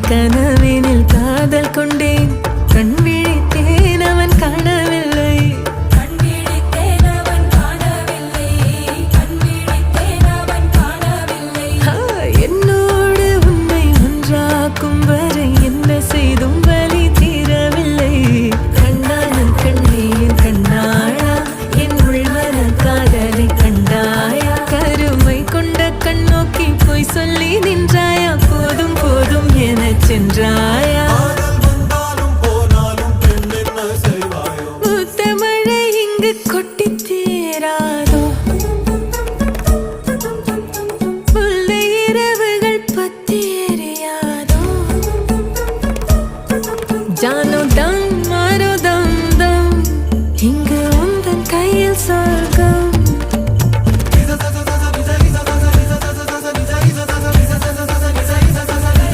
கனவினில் காதல் கொண்டேன் கண் விழித்தேன் அவன் காணவில்லை என்னோடு உன்னை ஒன்றாக்கும் வரை என்ன செய்தும் வலி தீரவில்லை கண்ணாளன் கண்ணீர் கண்ணாளா என் உள்வர காதலை கண்டாயா கருமை கொண்ட கண்ணோக்கி போய் சொல்லி நின்றாயா போதும் போதும் என சென்றாயா ஊத்தமழை இங்கு கொட்டி தீராதோ முல்லை இரவுகள் பத்தி எரியாதோ ஜானோ